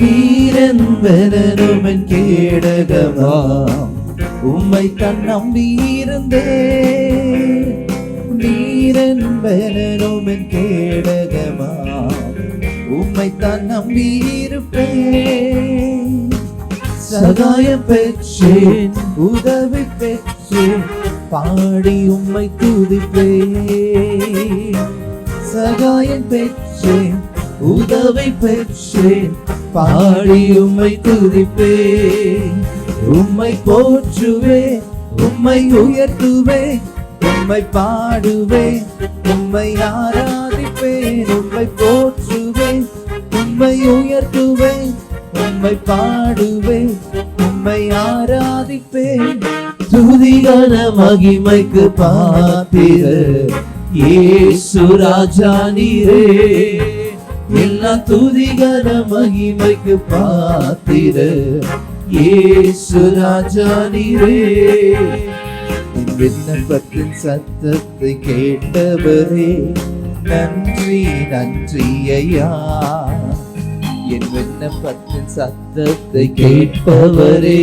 நீரென்பெனும் கேடகமாம் உம்மை தன் நம்பியிருந்தேன். நீரென்பெனும் கேடகமாம் உம்மை தான் நம்பியிருப்பேன். சகாயம் பெற்றேன், உதவி பெற்றேன், பாடி உம்மை துதிப்பேன். சகாயம் பெற்றேன், உதவி பெற்றேன், பாடி உம்மை துதிப்பேன். உம்மை போற்றுவேன், உம்மை உயர்த்துவேன், உம்மை பாடுவேன், உம்மை ஆராதிப்பேன். உம்மை போற்றுவேன், உம்மை உயர்த்துவேன், உம்மை பாடுவேன், உம்மை ஆராதிப்பேன். துதிகன மகிமைக்கு பாத்திரர் இயேசு ராஜா நீரே. எல்லா துதிகன மகிமைக்கு பாத்திரர் இயேசு ராஜா நீரே. என் விண்ணப்பத்தின் சத்தத்தை கேட்டவரே நன்றி நன்றி ஐயா. என் விண்ணப்பத்தின் சத்தத்தை கேட்பவரே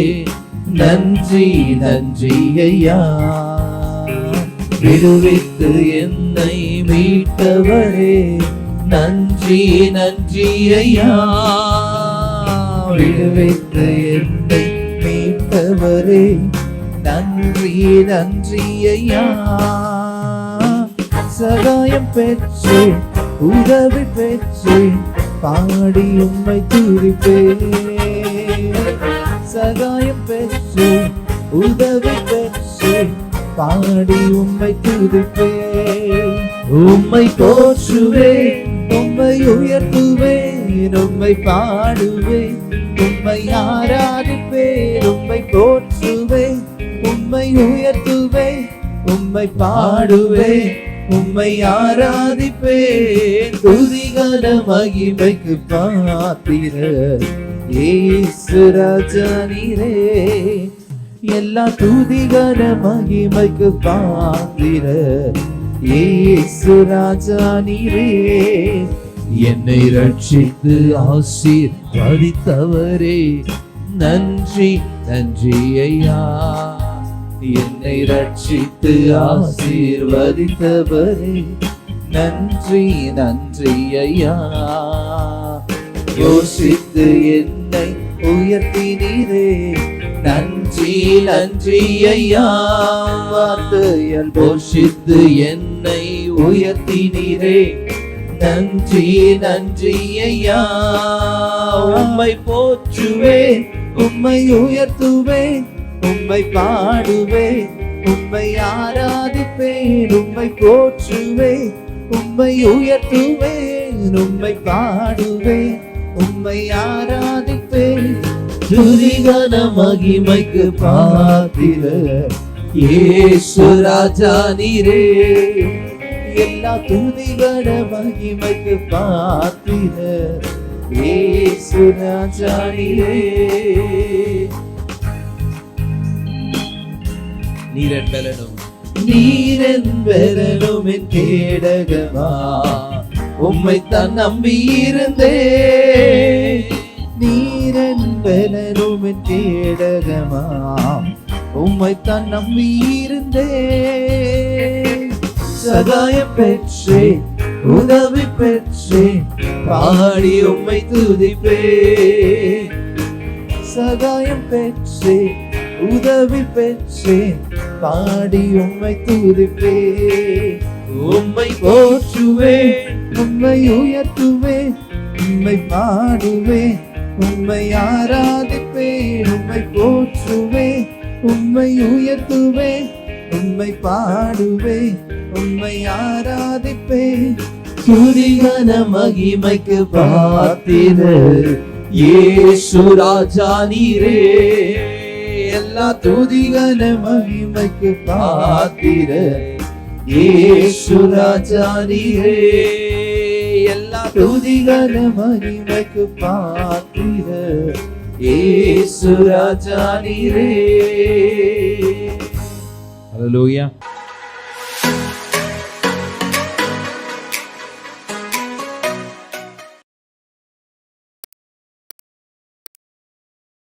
நன்றி நன்றி ஐயா. விடுவித்து என்னை மீட்டவரே நன்றி நன்றி ஐயா. விடுவித்து என்னை மீட்டவரே நன்றி நன்றி ஐயா. சகாயம் பெற்றேன், உதவி பெற்றேன், பாடி உம்மை துதிப்பேன். சகாயம் பெற்றேன், உதவி பெற்றேன், பாடி உம்மை துதிப்பேன். உம்மை போற்றுவேன், உம்மை உயர்த்துவேன், உம்மை பாடுவேன், உம்மை ஆராதிப்பேன். உம்மை போற்றுவேன், உம்மை உயர்த்துவேன், உம்மை பாடுவேன், உம்மை ஆராதிப்பேன். துதிகன மகிமைக்கு பாத்திரர் இயேசு ராஜா நீரே. எல்லா துதிகன மகிமைக்கு பாத்திரர் இயேசு ராஜா நீரே. என்னை ரட்சித்து ஆசீர்வதித்தவரே நன்றி நன்றி ஐயா. என்னை ரட்சித்து ஆசீர்வதித்தவரே நன்றி நன்றி ஐயா. யோசித்து என்னை உயர்த்தினீரே நன்றி நன்றி ஐயா. வார்த்தையால் போஷித்து என்னை உயர்த்தினீரே நன்றி நன்றி ஐயா. உம்மை போற்றுவேன், உம்மை உயர்த்துவேன், உம்மை பாடுவேன், உம்மை ஆராதிப்பேன். உம்மை போற்றுவேன், உம்மை உயர்த்துவேன், உம்மை பாடுவேன், உம்மை ஆராதிப்பேன். துதிகன மகிமைக்கு பாத்திரர் இயேசு ராஜா நீரே. எல்லா துதிகன மகிமைக்கு பாத்திரர் இயேசு ராஜா நீரே. நீரென்பெனும் என் கேடகமா உம்மை தான் நம்பியிருந்தேன். நீரென்பெனும் என் கேடகமாம் உம்மை தான் நம்பியிருந்தேன். சகாயம் பெற்றேன், உதவி பெற்றேன், பாடி உம்மை துதிப்பேன். சகாயம் பெற்றேன், உதவி பெற்றேன், பாடி உம்மை துதிப்பேன். உம்மை போற்றுவேன், உம்மை உயர்த்துவேன், உம்மை பாடுவேன், உம்மை ஆராதிப்பேன். உம்மை போற்றுவேன், உம்மை உயர்த்துவேன், உம்மை பாடுவேன், உம்மை ஆராதிப்பேன். துதிகன மகிமைக்கு பாத்திரர் இயேசு ராஜா நீரே. எல்லா துதிகன மகிமைக்கு பாத்திரர் இயேசு ராஜா நீரே. எல்லா துதிகன மகிமைக்கு பாத்திரர் இயேசு ராஜா நீரே. ஹல்லேலூயா.